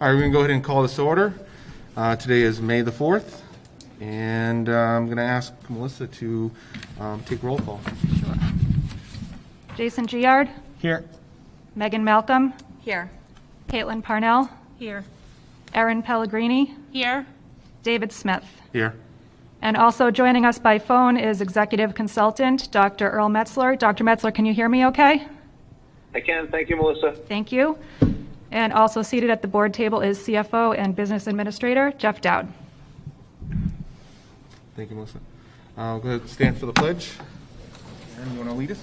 All right, we're going to go ahead and call this to order. Today is May the 4th, and I'm going to ask Melissa to take roll call. Sure. Jason Giard. Here. Megan Malcolm. Here. Caitlin Parnell. Here. Erin Pellegrini. Here. David Smith. Here. And also joining us by phone is Executive Consultant Dr. Earl Metzler. Dr. Metzler, can you hear me okay? I can. Thank you, Melissa. Thank you. And also seated at the board table is CFO and Business Administrator Jeff Dowd. Thank you, Melissa. Go ahead and stand for the pledge. Erin, you want to lead us?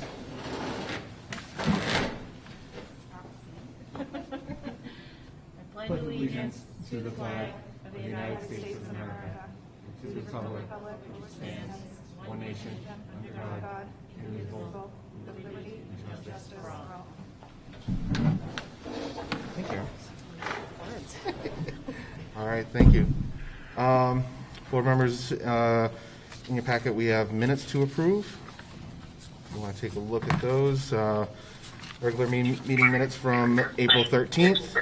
I pledge allegiance to the flag of the United States of America, To the republic which stands one nation under God, indivisible, with liberty and justice for all. Thank you. All right, thank you. Board members, in your packet we have minutes to approve. You want to take a look at those. Regular meeting minutes from April 13th.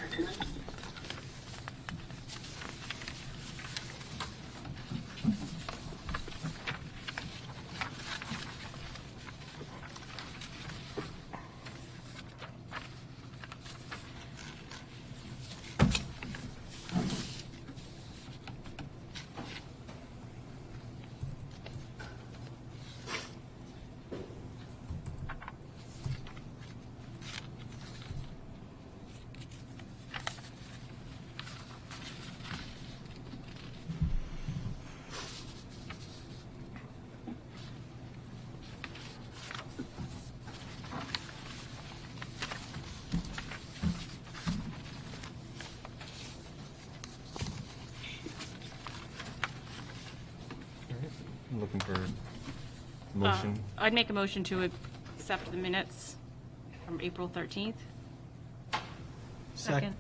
I'm looking for a motion. I'd make a motion to accept the minutes from April 13th. Second.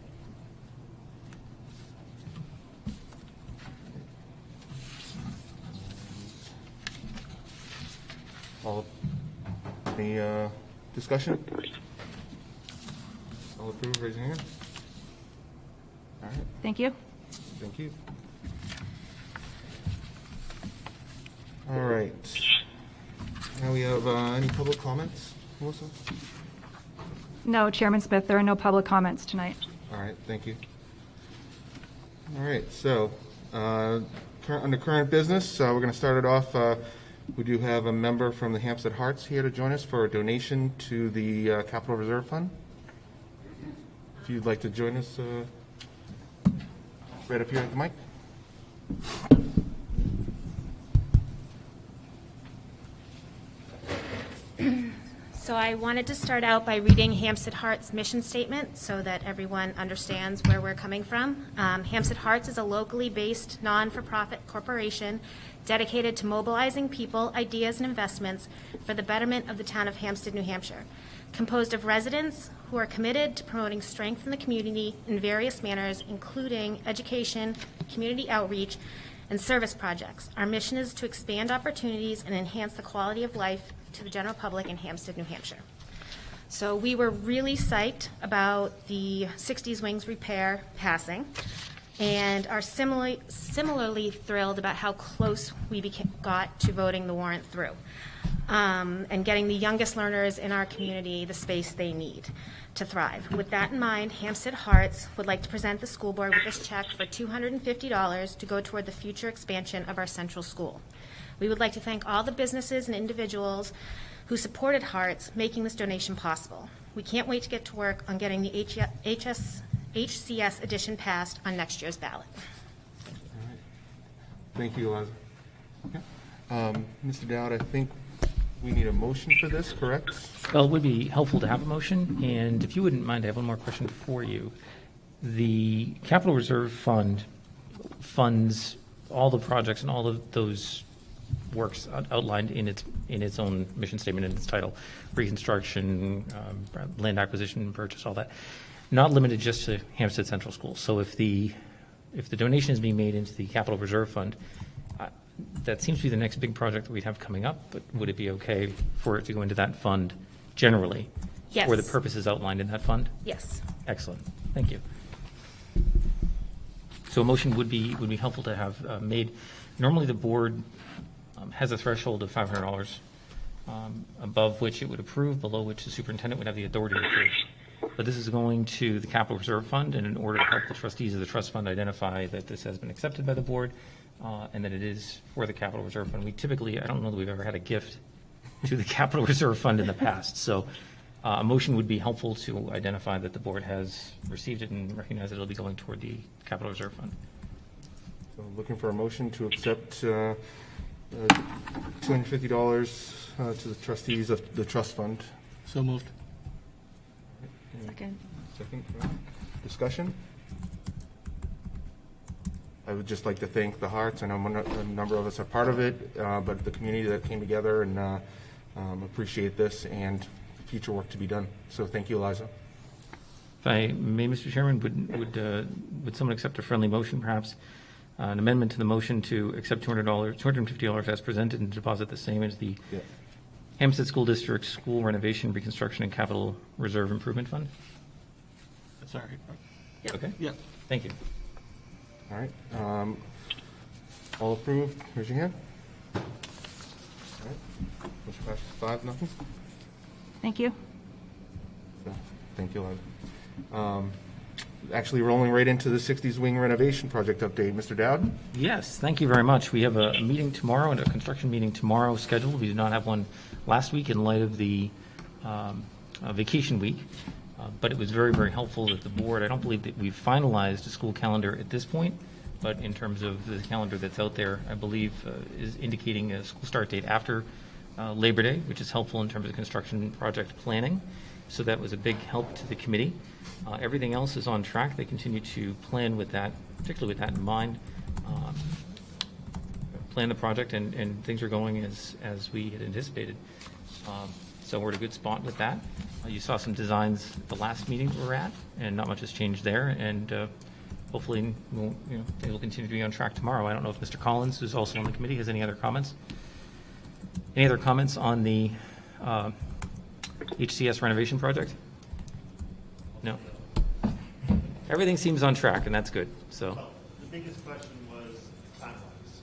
All, any discussion? All approve, raise your hand. All right, Thank you. thank you. All right. Now we have any public comments, Melissa? No, Chairman Smith, there are no public comments tonight. All right, thank you. All right, so under current business, we're going to start it off. We do have a member from the Hampstead Hearts here to join us for a donation to the Capital Reserve Fund. If you'd like to join us right up here at the mic. So I wanted to start out by reading Hampstead Hearts' mission statement so that everyone understands where we're coming from. Hampstead Hearts is a locally based, non-for-profit corporation dedicated to mobilizing people, ideas, and investments for the betterment of the town of Hampstead, New Hampshire. Composed of residents who are committed to promoting strength in the community in various manners, including education, community outreach, and service projects. Our mission is to expand opportunities and enhance the quality of life to the general public in Hampstead, New Hampshire. So we were really psyched about the 60s Wings repair passing and are similarly thrilled about how close we got to voting the warrant through and getting the youngest learners in our community the space they need to thrive. With that in mind, Hampstead Hearts would like to present the school board with this check for $250 to go toward the future expansion of our central school. We would like to thank all the businesses and individuals who supported Hearts, making this donation possible. We can't wait to get to work on getting the HCS edition passed on next year's ballot. All right. Thank you, Eliza. Okay. Mr. Dowd, I think we need a motion for this, correct? Well, it would be helpful to have a motion, and if you wouldn't mind, I have one more question for you. The Capital Reserve Fund funds all the projects and all of those works outlined in its own mission statement and its title: reconstruction, land acquisition, purchase, all that. Not limited just to Hampstead Central School. So if the donation is being made into the Capital Reserve Fund, that seems to be the next big project that we'd have coming up. But would it be okay for it to go into that fund generally? Yes. For the purposes outlined in that fund? Yes. Excellent. Thank you. So a motion would be helpful to have made. Normally, the board has a threshold of $500, above which it would approve, below which the superintendent would have the authority to approve. But this is going to the capital reserve fund, and in order to help the trustees of the trust fund identify that this has been accepted by the board, and that it is for the capital reserve fund. We typically, I don't know that we've ever had a gift to the capital reserve fund in the past. So a motion would be helpful to identify that the board has received it and recognize that it'll be going toward the capital reserve fund. So looking for a motion to accept $250 to the trustees of the trust fund. So moved. Second. Second, discussion? I would just like to thank the Hearts. I know a number of us are part of it, but the community that came together and appreciate this and future work to be done. So thank you, Eliza. If I may, Mr. Chairman, would someone accept a friendly motion, perhaps? An amendment to the motion to accept $250 as presented and deposit the same as the Yeah. Hampstead School District School Renovation, Reconstruction, and Capital Reserve Improvement Fund? That's all right. Okay, Yep. thank you. All right. All approved? Raise your hand. All right. Motion passes 5-0. Thank you. So, thank you, Eliza. Actually rolling right into the 60s wing renovation project update. Mr. Dowd? Yes, thank you very much. We have a meeting tomorrow and a construction meeting tomorrow scheduled. We did not have one last week in light of the vacation week, but it was very, very helpful that the board, I don't believe that we've finalized a school calendar at this point, but in terms of the calendar that's out there, I believe is indicating a school start date after Labor Day, which is helpful in terms of construction project planning. So that was a big help to the committee. Everything else is on track. They continue to plan with that, particularly with that in mind, plan the project, and things are going as we had anticipated. So we're at a good spot with that. You saw some designs at the last meeting we were at, and not much has changed there. And hopefully, they will continue to be on track tomorrow. I don't know if Mr. Collins, who's also on the committee, has any other comments. Any other comments on the HCS renovation project? No. Everything seems on track, and that's good. So. Well, the biggest question was timelines.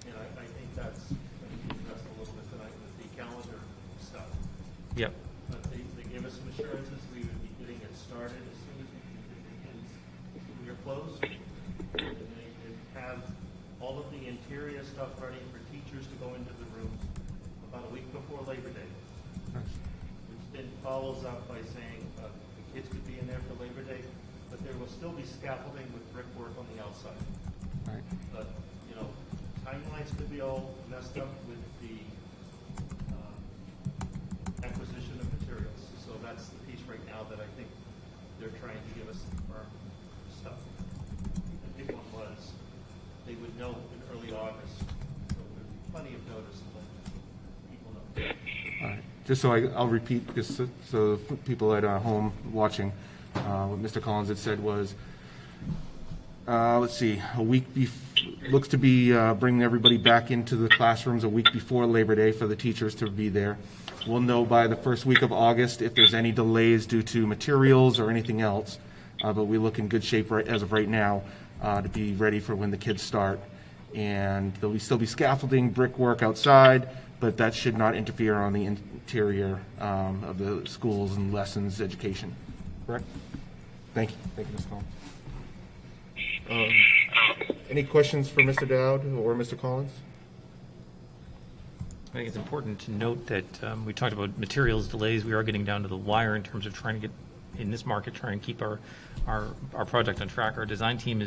And I think that's going to be addressed a little bit tonight with the calendar stuff. Yep. But they gave us some assurances we would be getting it started as soon as we can get the kids' school year closed. And they could have all of the interior stuff ready for teachers to go into the rooms about a week before Labor Day. Which then follows up by saying the kids could be in there for Labor Day, but there will still be scaffolding with brickwork on the outside. All right. But, timelines could be all messed up with the acquisition of materials. So that's the piece right now that I think they're trying to give us some firm stuff. The big one was they would know in early August, so there'd be plenty of notice to let people know. All right. Just so I'll repeat, just so people at home watching, what Mr. Collins had said was, let's see, a week looks to be bringing everybody back into the classrooms a week before Labor Day for the teachers to be there. We'll know by the first week of August if there's any delays due to materials or anything else, but we look in good shape as of right now to be ready for when the kids start. And there'll still be scaffolding, brickwork outside, but that should not interfere on the interior of the schools and lessons education. Correct? Thank you. Thank you, Ms. Collins. Any questions for Mr. Dowd or Mr. Collins? I think it's important to note that we talked about materials delays. We are getting down to the wire in terms of trying to get, in this market, try and keep our project on track. Our design team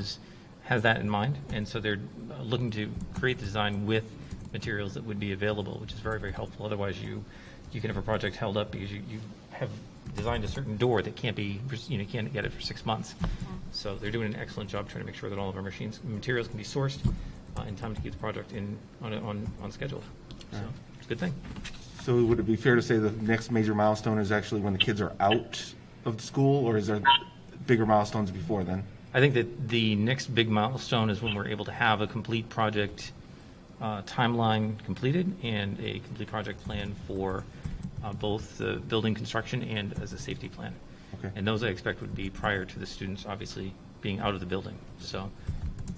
has that in mind, and so they're looking to create the design with materials that would be available, which is very, very helpful. Otherwise, you can have a project held up because you have designed a certain door that can't be, you can't get it for 6 months. So they're doing an excellent job trying to make sure that all of our materials can be sourced in time to keep the project on schedule. So it's a good thing. So would it be fair to say the next major milestone is actually when the kids are out of school, or is there bigger milestones before then? I think that the next big milestone is when we're able to have a complete project timeline completed and a complete project plan for both the building construction and as a safety plan. Okay. And those I expect would be prior to the students obviously being out of the building. So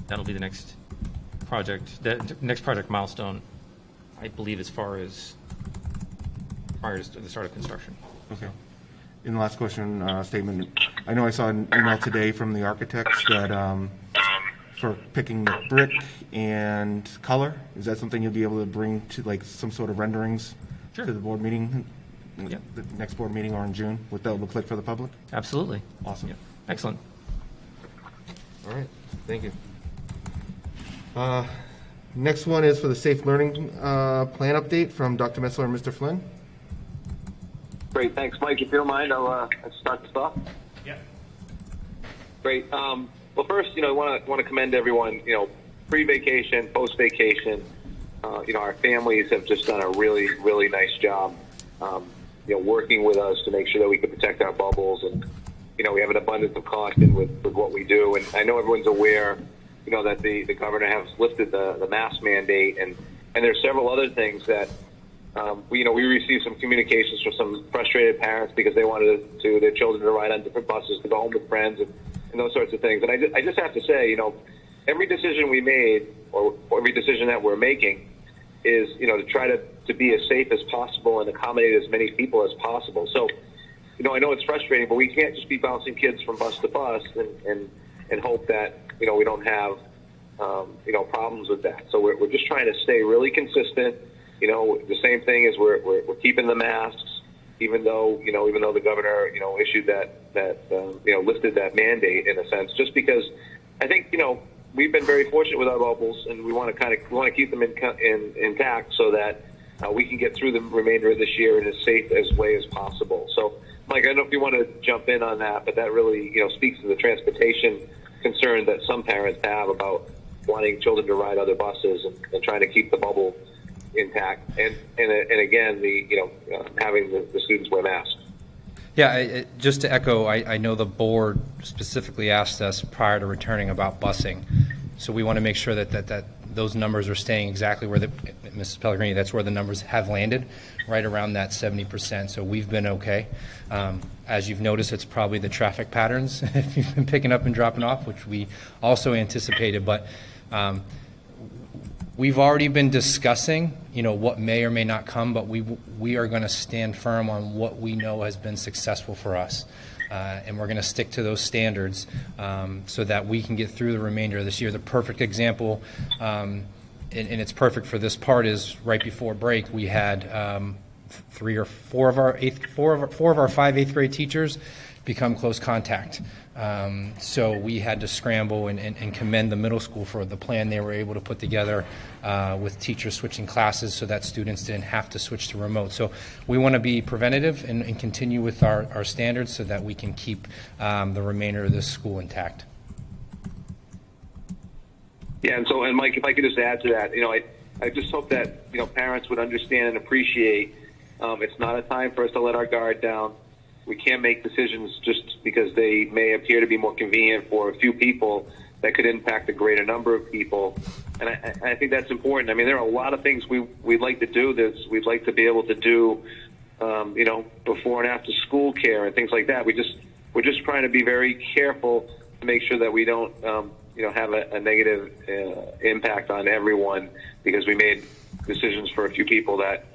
that'll be the next project, the next project milestone, I believe, as far as prior to the start of construction. Okay. In the last question statement, I know I saw an email today from the architects that for picking the brick and color, is that something you'll be able to bring to like some sort of renderings Sure. to the board meeting? Yep. The next board meeting or in June, what that looks like for the public? Absolutely. Awesome. Yep. Excellent. All right, thank you. Next one is for the Safe Learning Plan update from Dr. Metzler and Mr. Flynn. Great, thanks, Mike. If you don't mind, I'll start this off. Yeah. Great. Well, first, I want to commend everyone. Pre-vacation, post-vacation, our families have just done a really, really nice job. Working with us to make sure that we can protect our bubbles, and we have an abundance of caution with what we do. And I know everyone's aware, that the governor has lifted the mask mandate, and there's several other things that. We received some communications from some frustrated parents because they wanted their children to ride on different buses to go home with friends and those sorts of things. And I just have to say, every decision we made or every decision that we're making is, to try to be as safe as possible and accommodate as many people as possible. So, I know it's frustrating, but we can't just be bouncing kids from bus to bus and hope that, we don't have, problems with that. So we're just trying to stay really consistent. The same thing is we're keeping the masks, even though the governor, issued that lifted that mandate in a sense, just because I think, we've been very fortunate with our bubbles, and we want to keep them intact so that we can get through the remainder of this year in as safe as way as possible. So, Mike, I don't know if you want to jump in on that, but that really, speaks to the transportation concern that some parents have about wanting children to ride other buses and trying to keep the bubble intact, and again, having the students wear masks. Yeah, just to echo, I know the board specifically asked us prior to returning about busing, so we want to make sure that those numbers are staying exactly where Mrs. Pellegrini, that's where the numbers have landed, right around that 70%. So we've been okay. As you've noticed, it's probably the traffic patterns if you've been picking up and dropping off, which we also anticipated, but. We've already been discussing, what may or may not come, but we are going to stand firm on what we know has been successful for us. And we're going to stick to those standards so that we can get through the remainder of this year. The perfect example, and it's perfect for this part, is right before break, we had four of our 5 8th grade teachers become close contact. So we had to scramble and commend the middle school for the plan they were able to put together with teachers switching classes so that students didn't have to switch to remote. So we want to be preventative and continue with our standards so that we can keep the remainder of this school intact. Yeah, and Mike, if I could just add to that, I just hope that, parents would understand and appreciate it's not a time for us to let our guard down. We can't make decisions just because they may appear to be more convenient for a few people that could impact a greater number of people. And I think that's important. I mean, there are a lot of things we'd like to do. We'd like to be able to do, before and after school care and things like that. We're just trying to be very careful to make sure that we don't, have a negative impact on everyone because we made decisions for a few people that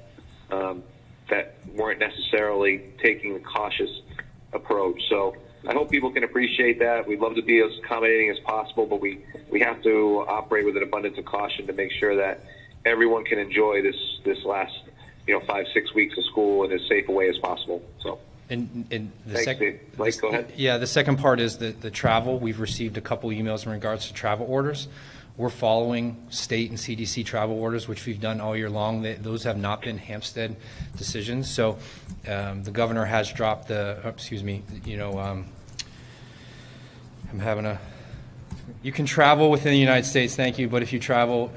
weren't necessarily taking a cautious approach. So I hope people can appreciate that. We'd love to be as accommodating as possible, but we have to operate with an abundance of caution to make sure that everyone can enjoy this last 5-6 weeks of school in as safe a way as possible. So. And the Thanks, second, Mike, go ahead. Yeah, the second part is the travel. We've received a couple emails in regards to travel orders. We're following state and CDC travel orders, which we've done all year long. Those have not been Hampstead decisions. So the governor has dropped I'm having you can travel within the United States, thank you, but if you travel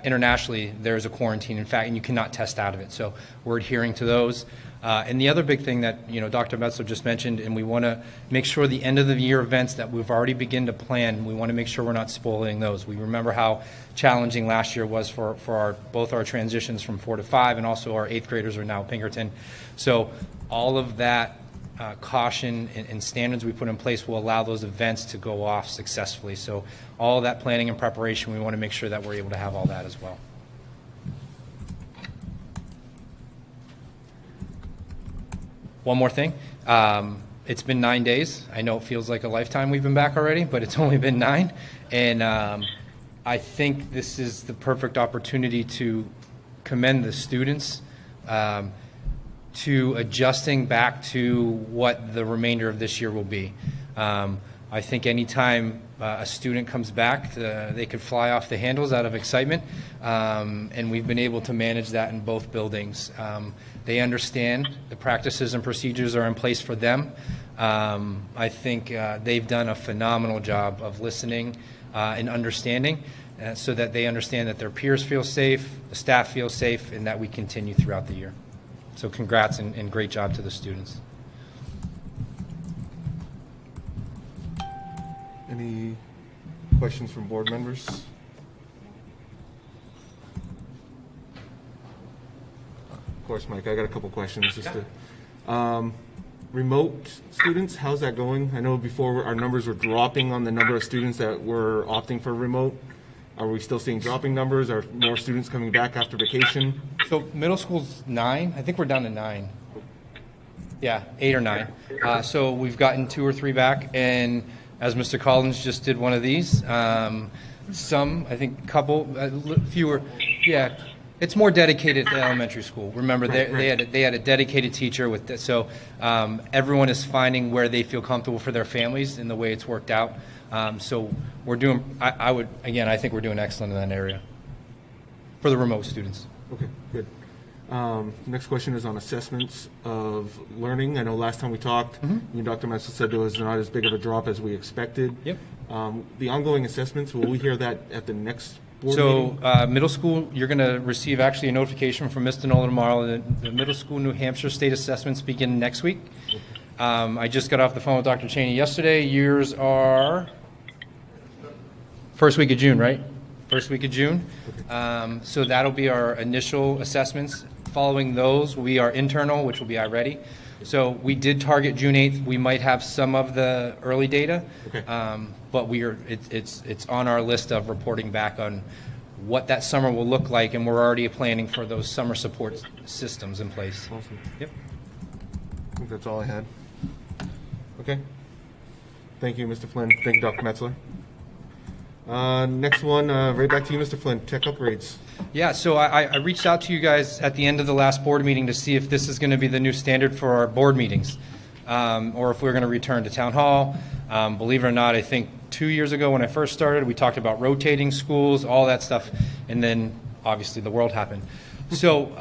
internationally, there's a quarantine, in fact, and you cannot test out of it. So we're adhering to those. And the other big thing that Dr. Metzler just mentioned, and we want to make sure the end of the year events that we've already begun to plan, we want to make sure we're not spoiling those. We remember how challenging last year was for both our transitions from 4 to 5, and also our 8th graders are now Pinkerton. So all of that caution and standards we put in place will allow those events to go off successfully. So all that planning and preparation, we want to make sure that we're able to have all that as well. One more thing. It's been 9 days. I know it feels like a lifetime we've been back already, but it's only been 9. And I think this is the perfect opportunity to commend the students to adjusting back to what the remainder of this year will be. I think anytime a student comes back, they could fly off the handles out of excitement, and we've been able to manage that in both buildings. They understand the practices and procedures are in place for them. I think they've done a phenomenal job of listening and understanding so that they understand that their peers feel safe, the staff feels safe, and that we continue throughout the year. So congrats and great job to the students. Any questions from board members? Of course, Mike, I got a couple questions. Just to, remote students, how's that going? I know before our numbers were dropping on the number of students that were opting for remote. Are we still seeing dropping numbers? Are more students coming back after vacation? So middle school's 9. I think we're down to 9. Yeah, 8 or 9. So we've gotten 2 or 3 back, and as Mr. Collins just did one of these, some, I think, couple, fewer. Yeah, it's more dedicated to elementary school. Remember, they had a dedicated teacher with this, so everyone is finding where they feel comfortable for their families in the way it's worked out. So we're doing. I think we're doing excellent in that area for the remote students. Okay, good. Next question is on assessments of learning. I know last time we talked, you and Dr. Metzler said there was not as big of a drop as we expected. Yep. The ongoing assessments, will we hear that at the next board meeting? So middle school, you're going to receive actually a notification from Mr. Nolan tomorrow. The middle school New Hampshire state assessments begin next week. I just got off the phone with Dr. Cheney yesterday. Yours are first week of June, right? First week of June. So that'll be our initial assessments. Following those, we are internal, which will be iReady. So we did target June 8th. We might have some of the early data, but it's on our list of reporting back on what that summer will look like, and we're already planning for those summer support systems in place. Awesome. Yep. I think that's all I had. Okay. Thank you, Mr. Flynn. Thank you, Dr. Metzler. Next one, right back to you, Mr. Flynn. Tech upgrades. Yeah, so I reached out to you guys at the end of the last board meeting to see if this is going to be the new standard for our board meetings, or if we're going to return to town hall. Believe it or not, I think 2 years ago when I first started, we talked about rotating schools, all that stuff, and then obviously the world happened. So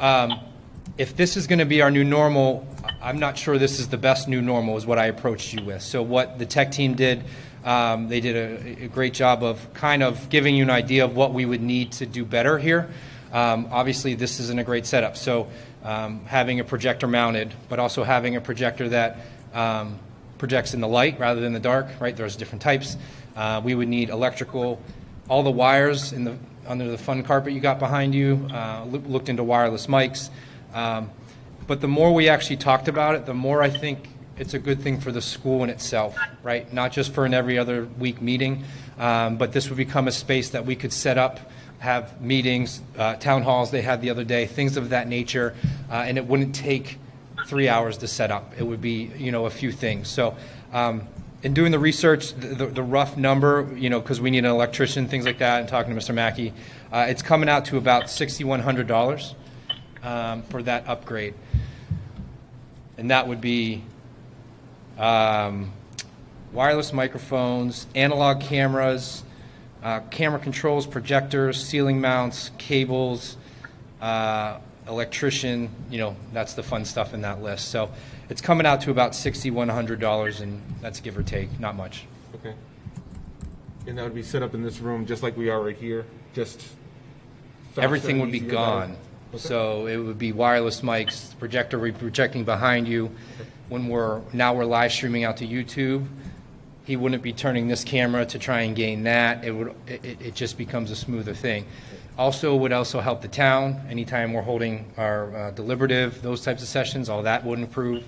if this is going to be our new normal, I'm not sure this is the best new normal is what I approached you with. So what the tech team did, they did a great job of kind of giving you an idea of what we would need to do better here. Obviously, this isn't a great setup. So having a projector mounted, but also having a projector that projects in the light rather than the dark, right? There's different types. We would need electrical, all the wires under the fun carpet you got behind you, looked into wireless mics. But the more we actually talked about it, the more I think it's a good thing for the school in itself, right? Not just for an every other week meeting, but this would become a space that we could set up, have meetings, town halls they had the other day, things of that nature, and it wouldn't take 3 hours to set up. It would be, a few things. So in doing the research, the rough number, because we need an electrician, things like that, and talking to Mr. Mackey, it's coming out to about $6,100 for that upgrade. And that would be wireless microphones, analog cameras, camera controls, projectors, ceiling mounts, cables, electrician, that's the fun stuff in that list. So it's coming out to about $6,100, and that's give or take, not much. Okay. And that would be set up in this room just like we are right here, just faster Everything would and be easier, gone. better? Okay. So it would be wireless mics, the projector would be projecting behind you. When we're live streaming out to YouTube, he wouldn't be turning this camera to try and gain that. It just becomes a smoother thing. Also, would also help the town. Anytime we're holding our deliberative, those types of sessions, all that would improve.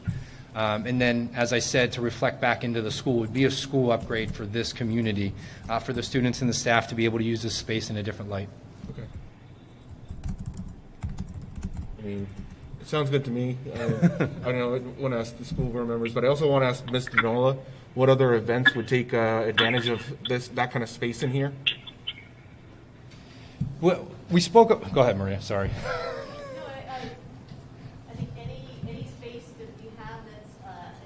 And then, as I said, to reflect back into the school, would be a school upgrade for this community, for the students and the staff to be able to use this space in a different light. Okay. I mean, it sounds good to me. I don't know, I want to ask the school board members, but I also want to ask Mr. Nola, what other events would take advantage of that kind of space in here? Well, we spoke. Go ahead, Maria. Sorry. No, I think any space that we have that's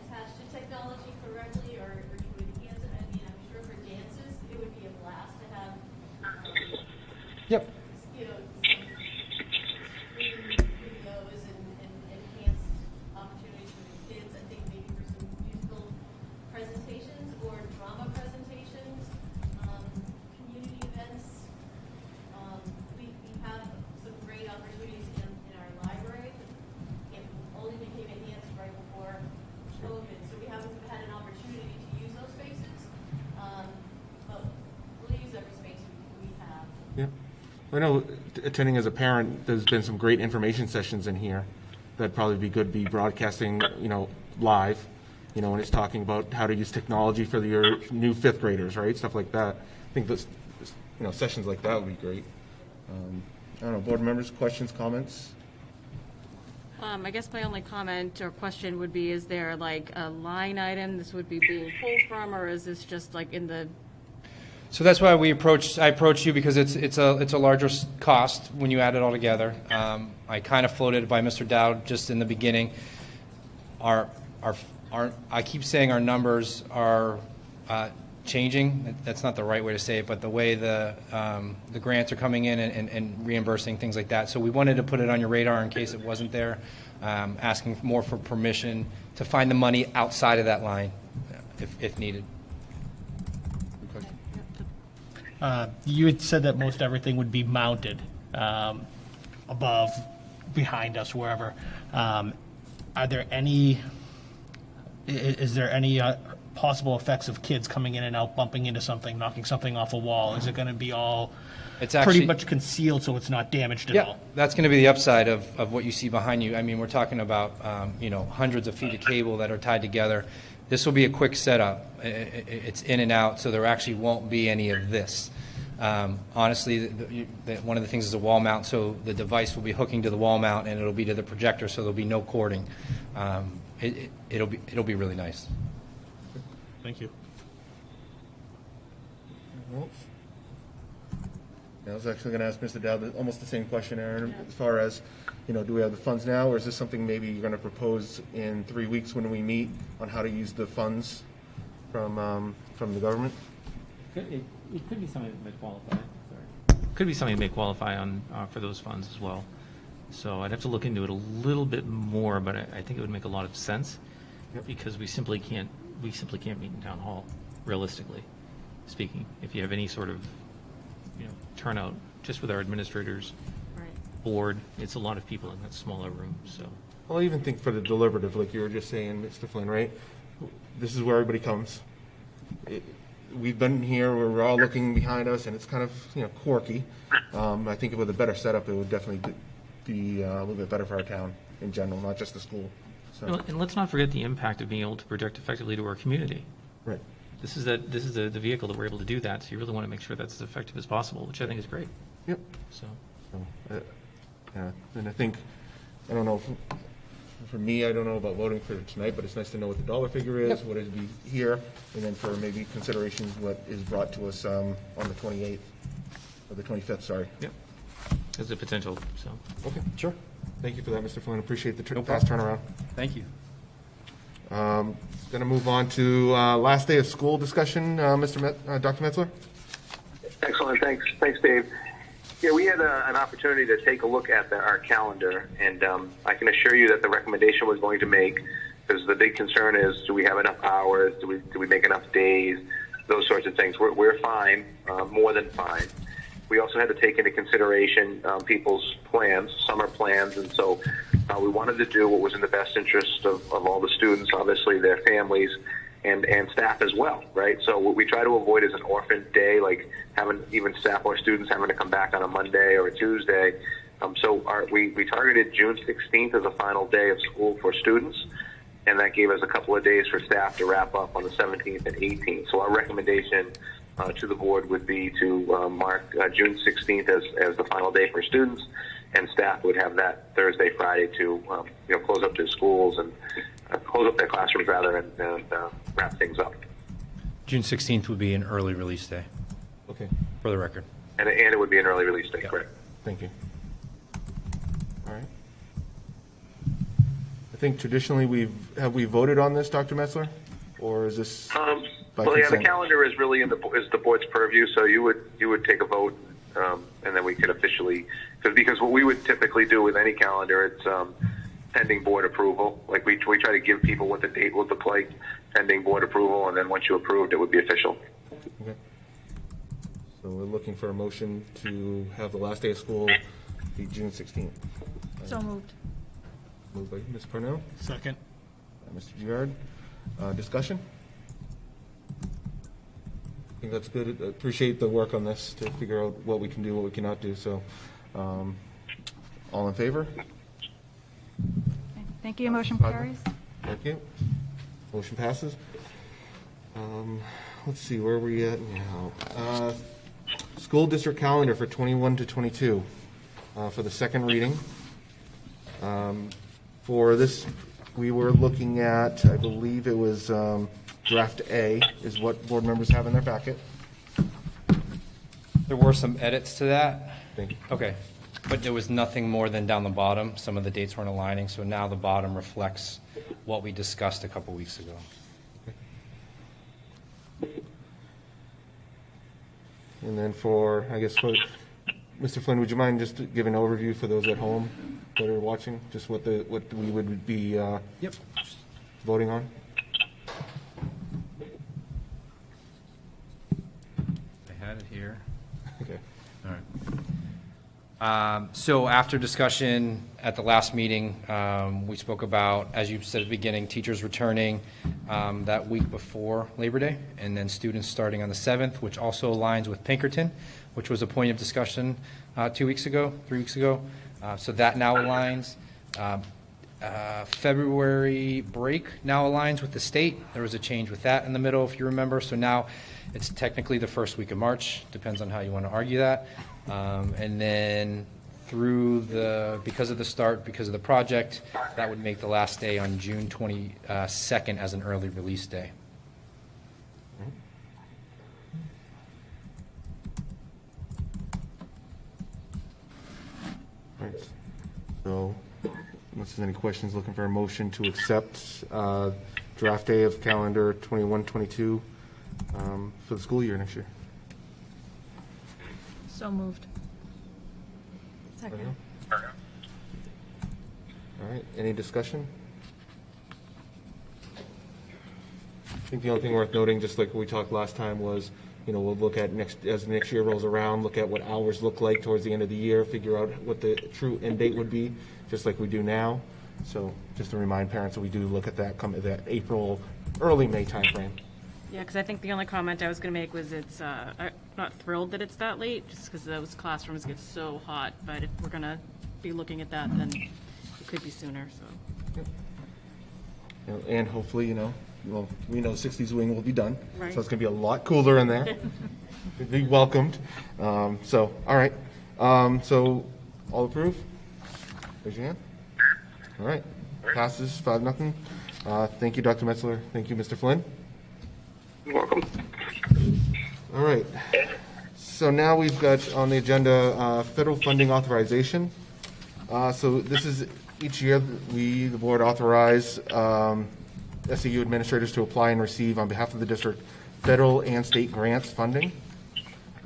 attached to technology correctly or to enhance it, I mean, I'm sure for dances, it would be a blast to have, Yep. you know, screen videos and enhanced opportunities for the kids. I think maybe for some musical presentations or drama presentations, community events. We have some great opportunities in our library. It only became enhanced right before COVID, so we haven't had an opportunity to use those spaces. But we'll use every space we have. Yeah. I know, attending as a parent, there's been some great information sessions in here that'd probably be good to be broadcasting, live, when it's talking about how to use technology for your new fifth graders, right? Stuff like that. I think those, sessions like that would be great. I don't know, board members, questions, comments? I guess my only comment or question would be, is there like a line item this would be being pulled from, or is this just like in the, So that's why I approached you, because it's a larger cost when you add it all together. I kind of floated by Mr. Dowd just in the beginning. I keep saying our numbers are changing. That's not the right way to say it, but the way the grants are coming in and reimbursing things like that. So we wanted to put it on your radar in case it wasn't there, asking more for permission to find the money outside of that line if needed. You had said that most everything would be mounted above, behind us, wherever. Are there any, is there any possible effects of kids coming in and out, bumping into something, knocking something off a wall? Is it going to be all It's actually pretty much concealed so it's not damaged at Yeah, all? that's going to be the upside of what you see behind you. I mean, we're talking about, hundreds of feet of cable that are tied together. This will be a quick setup. It's in and out, so there actually won't be any of this. Honestly, one of the things is a wall mount, so the device will be hooking to the wall mount, and it'll be to the projector, so there'll be no cording. It'll be really nice. Thank you. I was actually going to ask Mr. Dowd almost the same question, Aaron, as far as, do we have the funds now, or is this something maybe you're going to propose in 3 weeks when we meet on how to use the funds from the government? It could be something that may qualify. Sorry. Could be something that may qualify for those funds as well. So I'd have to look into it a little bit more, but I think it would make a lot of sense because we simply can't meet in town hall, realistically speaking. If you have any sort of turnout, just with our administrators, board, it's a lot of people in that smaller room. So. Well, I even think for the deliberative, like you were just saying, Mr. Flynn, right? This is where everybody comes. We've been here, we're all looking behind us, and it's kind of, quirky. I think with a better setup, it would definitely be a little bit better for our town in general, not just the school. So. And let's not forget the impact of being able to project effectively to our community. Right. This is the vehicle that we're able to do that, so you really want to make sure that's as effective as possible, which I think is great. Yep. So. Yeah, and I think, I don't know, for me, I don't know about voting for tonight, but it's nice to know what the dollar figure is, what it'd be here, and then for maybe considerations, what is brought to us on the 28th, or the 25th, sorry. Yep. There's a potential, so. Okay, sure. Thank you for that, Mr. Flynn. Appreciate the No fast problem. turnaround. Thank you. Going to move on to last day of school discussion, Dr. Metzler. Excellent. Thanks, Dave. Yeah, we had an opportunity to take a look at our calendar, and I can assure you that the recommendation was going to make, because the big concern is, do we have enough hours? Do we make enough days? Those sorts of things. We're fine, more than fine. We also had to take into consideration people's plans, summer plans, and so we wanted to do what was in the best interest of all the students, obviously their families, and staff as well, right? So what we try to avoid is an orphan day, like having even staff or students having to come back on a Monday or a Tuesday. So we targeted June 16th as a final day of school for students, and that gave us a couple of days for staff to wrap up on the 17th and 18th. So our recommendation to the board would be to mark June 16th as the final day for students, and staff would have that Thursday, Friday to close up their schools and close up their classrooms rather and wrap things up. June 16th would be an early release day, Okay, for the record. And it would be an early release day, correct? thank you. All right. I think traditionally have we voted on this, Dr. Metzler? Or is this by Well, yeah, the consent? calendar is really is the board's purview, so you would take a vote, and then we could officially, because what we would typically do with any calendar, it's pending board approval. Like we try to give people what the date will look like, pending board approval, and then once you approved, it would be official. Okay. So we're looking for a motion to have the last day of school be June 16th. So moved. Moved by Ms. Parnell, Second. by Mr. Girard. Discussion? I think that's good. Appreciate the work on this to figure out what we can do, what we cannot do. So, all in favor? Thank you. Motion carries. Thank you. Motion passes. Let's see, where are we at now? School district calendar for 21 to 22 for the second reading. For this, we were looking at, I believe it was draft A is what board members have in their packet. There were some edits to that. Thank you. Okay, but there was nothing more than down the bottom. Some of the dates weren't aligning, so now the bottom reflects what we discussed a couple weeks ago. And then for, I guess, for Mr. Flynn, would you mind just giving an overview for those at home that are watching, just what we would be Yep. voting on? I had it here. Okay. All right. So after discussion at the last meeting, we spoke about, as you said at the beginning, teachers returning that week before Labor Day, and then students starting on the 7th, which also aligns with Pinkerton, which was a point of discussion 3 weeks ago. So that now aligns. February break now aligns with the state. There was a change with that in the middle, if you remember. So now it's technically the first week of March. Depends on how you want to argue that. And then because of the project, that would make the last day on June 22nd as an early release day. All right. So, unless there's any questions, looking for a motion to accept draft day of calendar 21-22 for the school year next year. So moved. Second. All right, any discussion? I think the only thing worth noting, just like we talked last time, was, we'll look at as next year rolls around, look at what hours look like towards the end of the year, figure out what the true end date would be, just like we do now. So just to remind parents that we do look at that April, early May timeframe. Yeah, because I think the only comment I was going to make was I'm not thrilled that it's that late, just because those classrooms get so hot. But if we're going to be looking at that, then it could be sooner, so. And hopefully, we know 60s wing will be done. Right. So it's going to be a lot cooler in there. Be welcomed. So, all right. So, all approve? Raise your hand. All right. Passes 5-0. Thank you, Dr. Metzler. Thank you, Mr. Flynn. You're welcome. All right. So now we've got on the agenda federal funding authorization. So this is each year the board authorize SAU administrators to apply and receive on behalf of the district federal and state grants funding.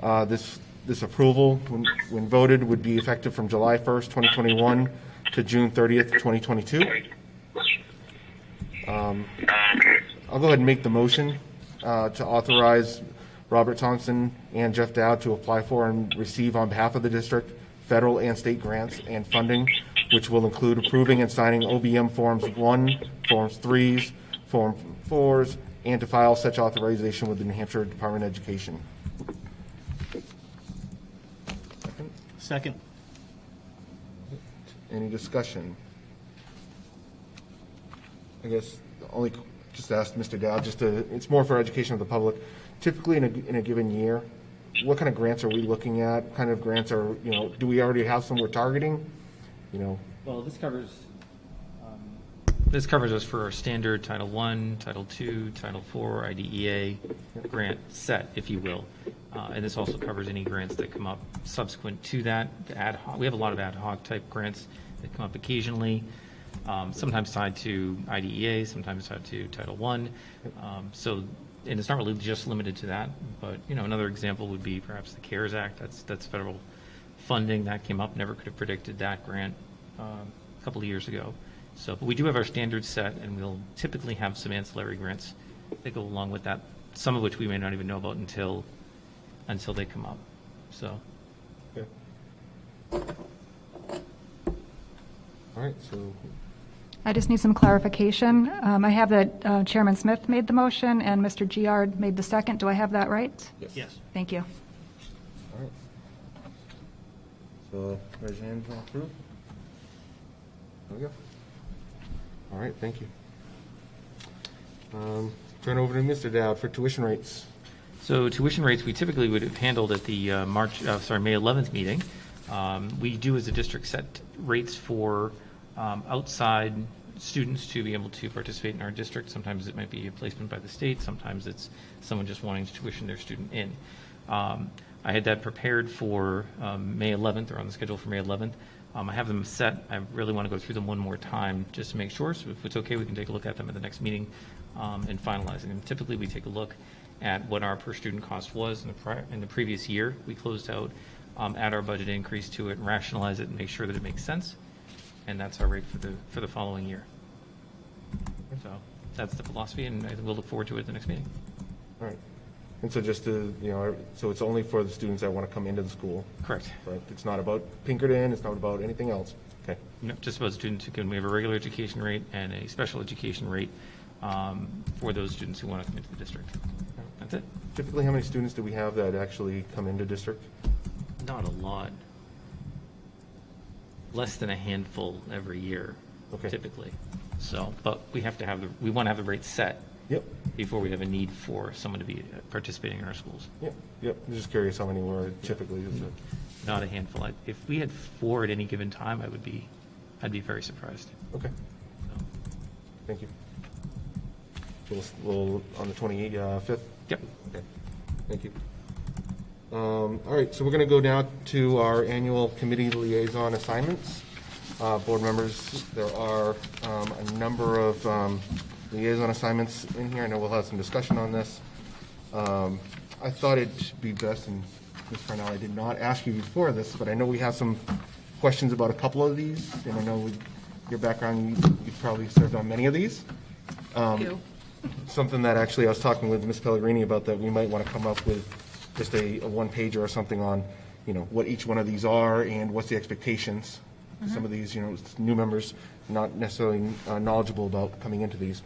This approval, when voted, would be effective from July 1st, 2021 to June 30th, 2022. I'll go ahead and make the motion to authorize Robert Thompson and Jeff Dowd to apply for and receive on behalf of the district federal and state grants and funding, which will include approving and signing OBM Forms 1, Forms 3s, Form 4s, and to file such authorization with the New Hampshire Department of Education. Second. Any discussion? I guess only just asked Mr. Dow, it's more for education of the public. Typically, in a given year, what kind of grants are we looking at? What kind of grants are, do we already have some we're targeting? Well, this covers us for our standard Title I, Title II, Title IV, IDEA grant set, if you will. And this also covers any grants that come up subsequent to that. Ad hoc, we have a lot of ad hoc type grants that come up occasionally, sometimes tied to IDEA, sometimes tied to Title I. And it's not really just limited to that, but another example would be perhaps the CARES Act. That's federal funding that came up. Never could have predicted that grant a couple of years ago. But we do have our standards set, and we'll typically have some ancillary grants that go along with that. Some of which we may not even know about until they come up. So. Okay. All right. So. I just need some clarification. I have that Chairman Smith made the motion and Mr. Giard made the second. Do I have that right? Yes. Thank you. All right. So, raise your hands and approve. There we go. All right, thank you. Turn over to Mr. Dowd for tuition rates. So tuition rates, we typically would have handled at the May 11th meeting. We do as a district set rates for outside students to be able to participate in our district. Sometimes it might be a placement by the state. Sometimes it's someone just wanting to tuition their student in. I had that prepared for May 11th, or on the schedule for May 11th. I have them set. I really want to go through them one more time just to make sure. So if it's okay, we can take a look at them at the next meeting and finalizing them. Typically, we take a look at what our per student cost was in the previous year. We closed out, add our budget increase to it, rationalize it, and make sure that it makes sense. And that's our rate for the following year. So that's the philosophy, and I think we'll look forward to it at the next meeting. All right. And so just to, so it's only for the students that want to come into the school? Correct. Right? It's not about Pinkerton, it's not about anything else? Okay. No, just about students who can. We have a regular education rate and a special education rate for those students who want to come into the district. That's it. Typically, how many students do we have that actually come into district? Not a lot. Less than a handful every year, Okay. typically. So, but we want to have the rate set. Yep. Before we have a need for someone to be participating in our schools. Yep. I'm just curious how many were typically. Not a handful. If we had 4 at any given time, I'd be very surprised. Okay. So, Thank you. We'll on the 25th? Yep. Okay. Thank you. All right, so we're going to go now to our annual committee liaison assignments. Board members, there are a number of liaison assignments in here. I know we'll have some discussion on this. I thought it'd be best, and Ms. Carnell, I did not ask you before this, but I know we have some questions about a couple of these, and I know with your background, you've probably served on many of these. Something that actually I was talking with Ms. Pellegrini about, that we might want to come up with just a one-pager or something on, what each one of these are and what's the expectations. Some of these, new members not necessarily knowledgeable about coming into these.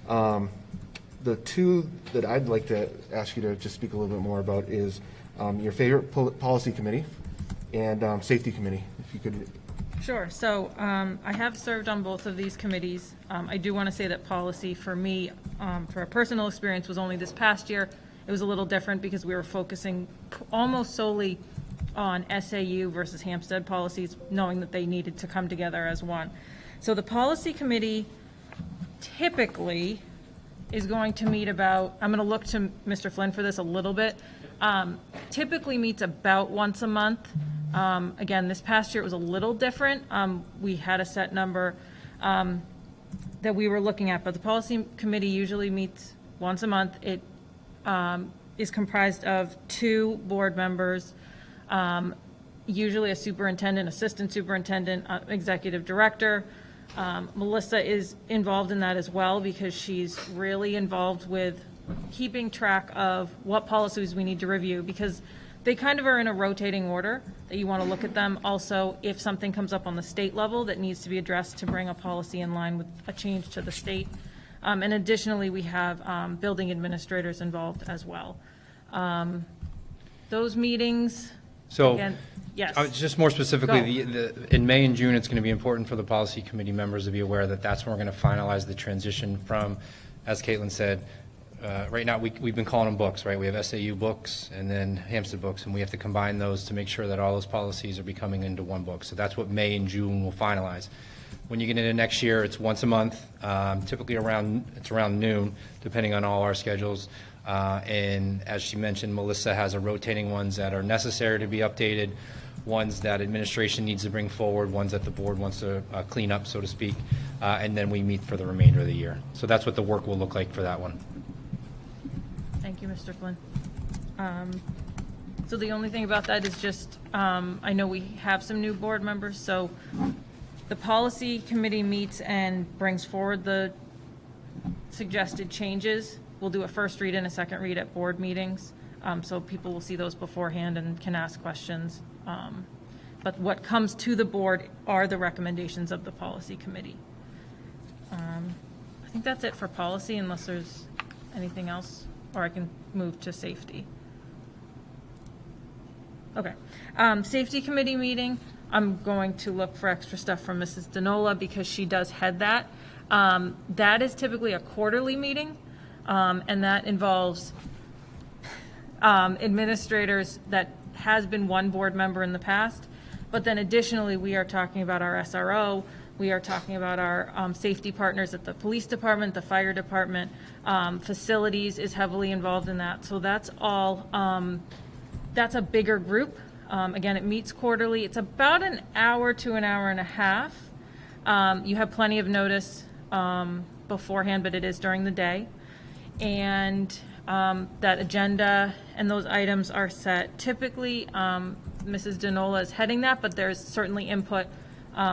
The two that I'd like to ask you to just speak a little bit more about is your favorite policy committee and safety committee, if you could. Sure. So I have served on both of these committees. I do want to say that policy for me, for a personal experience, was only this past year. It was a little different because we were focusing almost solely on SAU versus Hampstead policies, knowing that they needed to come together as one. So the policy committee typically is going to meet about, I'm going to look to Mr. Flynn for this a little bit, typically meets about once a month. Again, this past year it was a little different. We had a set number that we were looking at, but the policy committee usually meets once a month. It is comprised of 2 board members, usually a superintendent, assistant superintendent, executive director. Melissa is involved in that as well because she's really involved with keeping track of what policies we need to review, because they kind of are in a rotating order that you want to look at them. Also, if something comes up on the state level that needs to be addressed to bring a policy in line with a change to the state. And additionally, we have building administrators involved as well. Those meetings, So, again, Yes. Just more specifically, Go. in May and June, it's going to be important for the policy committee members to be aware that that's when we're going to finalize the transition from, as Caitlin said, right now, we've been calling them books, right? We have SAU books and then Hampstead books, and we have to combine those to make sure that all those policies are becoming into one book. So that's what May and June will finalize. When you get into next year, it's once a month, typically around noon, depending on all our schedules. And as she mentioned, Melissa has a rotating ones that are necessary to be updated, ones that administration needs to bring forward, ones that the board wants to clean up, so to speak, and then we meet for the remainder of the year. So that's what the work will look like for that one. Thank you, Mr. Flynn. So the only thing about that is just, I know we have some new board members, so the policy committee meets and brings forward the suggested changes. We'll do a first read and a second read at board meetings, so people will see those beforehand and can ask questions. But what comes to the board are the recommendations of the policy committee. I think that's it for policy, unless there's anything else, or I can move to safety. Okay. Safety committee meeting, I'm going to look for extra stuff from Mrs. Denola because she does head that. That is typically a quarterly meeting, and that involves administrators that has been one board member in the past. But then additionally, we are talking about our SRO, we are talking about our safety partners at the police department, the fire department, facilities is heavily involved in that. So that's all, that's a bigger group. Again, it meets quarterly. It's about an hour to an hour and a half. You have plenty of notice beforehand, but it is during the day. And that agenda and those items are set. Typically, Mrs. Denola is heading that, but there's certainly input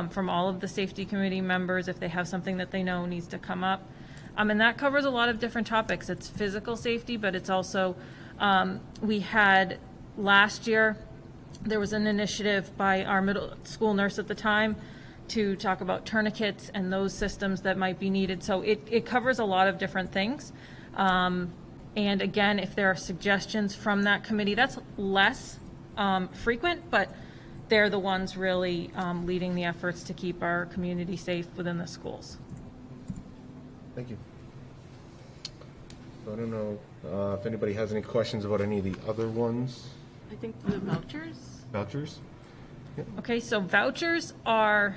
from all of the safety committee members if they have something that they know needs to come up. And that covers a lot of different topics. It's physical safety, but it's also, we had last year, there was an initiative by our middle school nurse at the time to talk about tourniquets and those systems that might be needed. So it covers a lot of different things. And again, if there are suggestions from that committee, that's less frequent, but they're the ones really leading the efforts to keep our community safe within the schools. Thank you. So I don't know if anybody has any questions about any of the other ones. I think the vouchers? Vouchers? Okay, so vouchers are,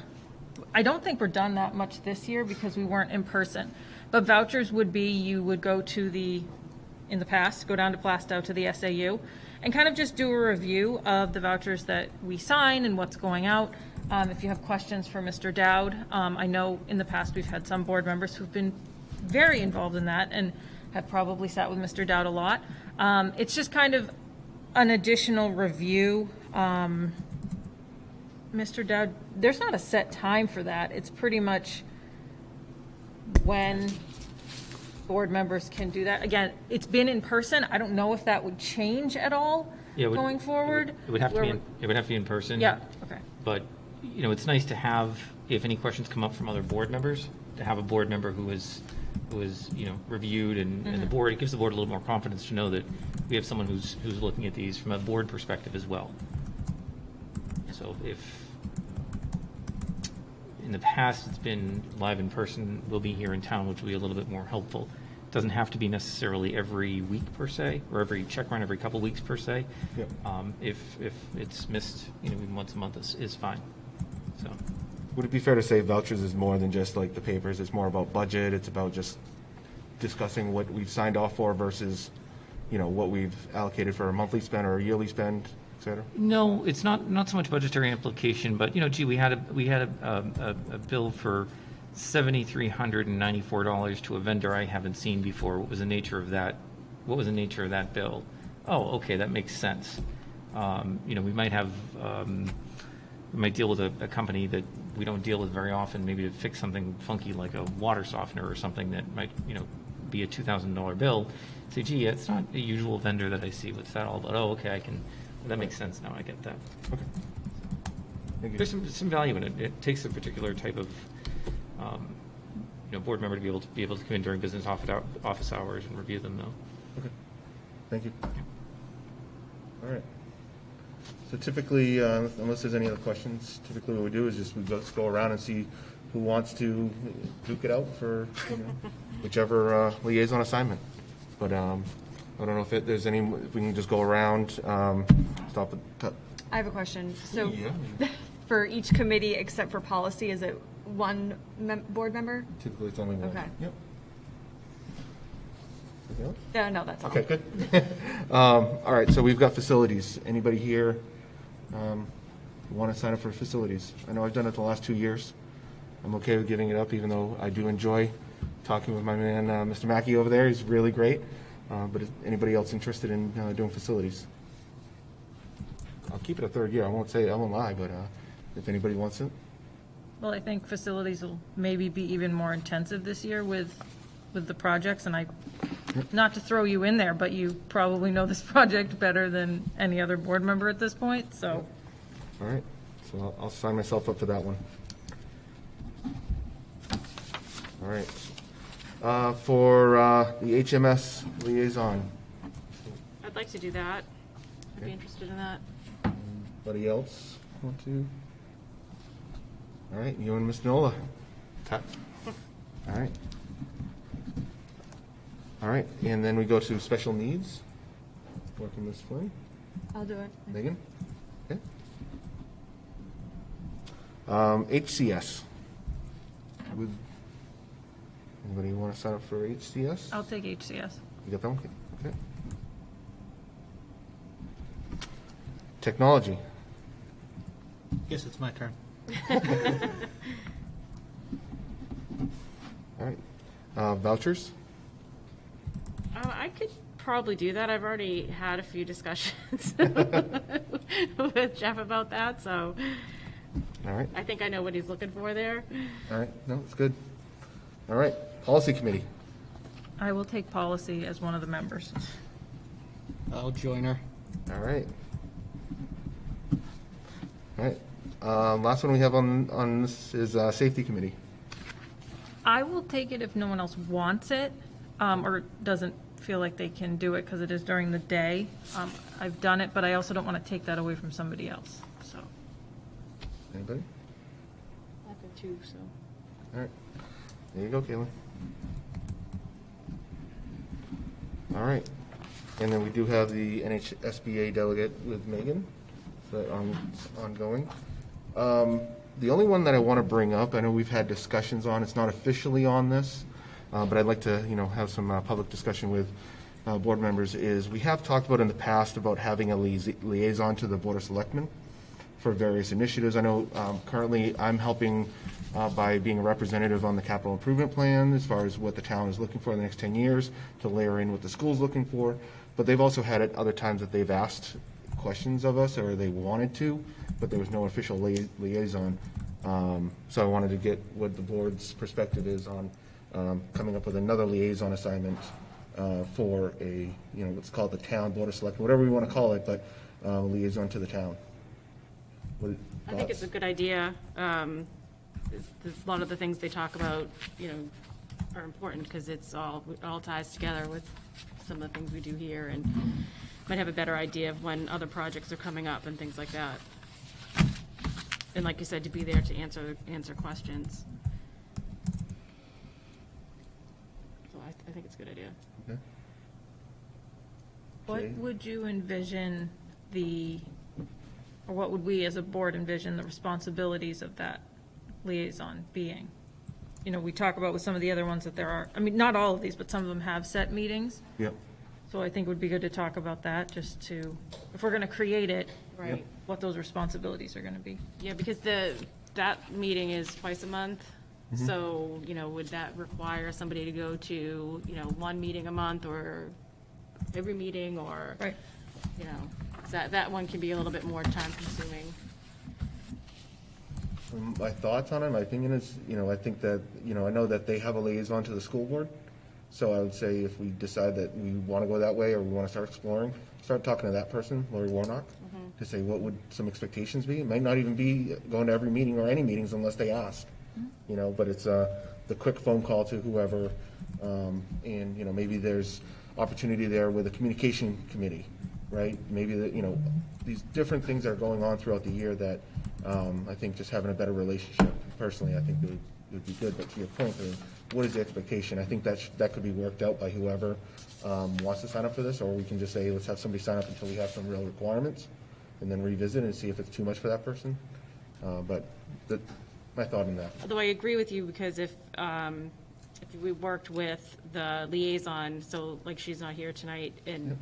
I don't think we're done that much this year because we weren't in person. But vouchers would be, you would go to in the past, go down to Plastow to the SAU and kind of just do a review of the vouchers that we sign and what's going out. If you have questions for Mr. Dowd, I know in the past we've had some board members who've been very involved in that and have probably sat with Mr. Dowd a lot. It's just kind of an additional review. Mr. Dowd, there's not a set time for that. It's pretty much when board members can do that. Again, it's been in person. I don't know if that would change at all going forward. It would have to be in person. Yeah, okay. But, it's nice to have, if any questions come up from other board members, to have a board member who is reviewed and the board, it gives the board a little more confidence to know that we have someone who's looking at these from a board perspective as well. So if in the past it's been live in person, we'll be here in town, which will be a little bit more helpful. It doesn't have to be necessarily every week per se, or every check run every couple weeks per se. Yep. If it's missed, even once a month is fine. So. Would it be fair to say vouchers is more than just like the papers? It's more about budget. It's about just discussing what we've signed off for versus, what we've allocated for a monthly spend or a yearly spend, et cetera? No, it's not so much budgetary implication, but we had a bill for $7,394 to a vendor I haven't seen before. What was the nature of that? What was the nature of that bill? Oh, okay, that makes sense. We might have we might deal with a company that we don't deal with very often, maybe to fix something funky like a water softener or something that might be a $2,000 bill. Say, gee, it's not a usual vendor that I see. What's that all about? Oh, okay, that makes sense now. I get that. Okay. Thank you. There's some value in it. It takes a particular type of board member to be able to come in during business office hours and review them, though. Okay. Thank you. All right. So typically, unless there's any other questions, typically what we do is just we just go around and see who wants to duke it out for whichever liaison assignment. But I don't know if there's any, if we can just go around, stop the cut. I have a question. So Yeah. for each committee except for policy, is it one board member? Typically, it's only one. Okay. Yep. Anything else? No, that's all. Okay, good. All right, so we've got facilities. Anybody here want to sign up for facilities? I know I've done it the last 2 years. I'm okay with giving it up, even though I do enjoy talking with my man, Mr. Mackey over there. He's really great. But is anybody else interested in doing facilities? I'll keep it a third year. I won't lie, but if anybody wants it. Well, I think facilities will maybe be even more intensive this year with the projects, and not to throw you in there, but you probably know this project better than any other board member at this point, so. All right, so I'll sign myself up for that one. All right. For the HMS liaison, I'd like to do that. I'd be interested in that. anybody else want to? All right, you and Ms. Nola. All right. All right, and then we go to special needs. Working Ms. Flynn. I'll do it. Megan? Okay. HCS. Anybody want to sign up for HCS? I'll take HCS. You got that one? Okay. Technology. Guess it's my turn. All right. Vouchers? I could probably do that. I've already had a few discussions with Jeff about that, so All right. I think I know what he's looking for there. All right. No, it's good. All right. Policy committee. I will take policy as one of the members. I'll join her. All right. All right. Last one we have on this is safety committee. I will take it if no one else wants it, or doesn't feel like they can do it because it is during the day. I've done it, but I also don't want to take that away from somebody else, so. Anybody? I've got two, so. All right. There you go, Caitlin. All right. And then we do have the NHSBA delegate with Megan, so ongoing. The only one that I want to bring up, I know we've had discussions on, it's not officially on this, but I'd like to, have some public discussion with board members, is we have talked about in the past about having a liaison to the Board of Selectmen for various initiatives. I know currently I'm helping by being a representative on the capital improvement plan as far as what the town is looking for in the next 10 years to layer in what the school's looking for. But they've also had it other times that they've asked questions of us or they wanted to, but there was no official liaison. So I wanted to get what the board's perspective is on coming up with another liaison assignment for a, what's called the town board of selectmen, whatever we want to call it, but liaison to the town. I think it's a good idea. A lot of the things they talk about, are important because it all ties together with some of the things we do here, and might have a better idea of when other projects are coming up and things like that. And like you said, to be there to answer questions. So I think it's a good idea. Okay. What Okay. would you envision or what would we as a board envision the responsibilities of that liaison being? We talk about with some of the other ones that there are, not all of these, but some of them have set meetings. Yep. So I think it would be good to talk about that, just to, if we're going to create it, Right. what those responsibilities are going to be. Yeah, because that meeting is twice a month. So, would that require somebody to go to, one meeting a month or every meeting or, Right. that one can be a little bit more time consuming. My thoughts on it, my opinion is, I think that, I know that they have a liaison to the school board. So I would say if we decide that we want to go that way or we want to start exploring, start talking to that person, Lori Warnock, to say what would some expectations be. It might not even be going to every meeting or any meetings unless they ask, but it's the quick phone call to whoever. And, maybe there's opportunity there with a communication committee, right? Maybe that, these different things that are going on throughout the year that I think just having a better relationship, personally, I think it would be good. But to your point, what is the expectation? I think that could be worked out by whoever wants to sign up for this, or we can just say, let's have somebody sign up until we have some real requirements, and then revisit and see if it's too much for that person. But my thought on that. Although I agree with you, because if we worked with the liaison, so like she's not here tonight, and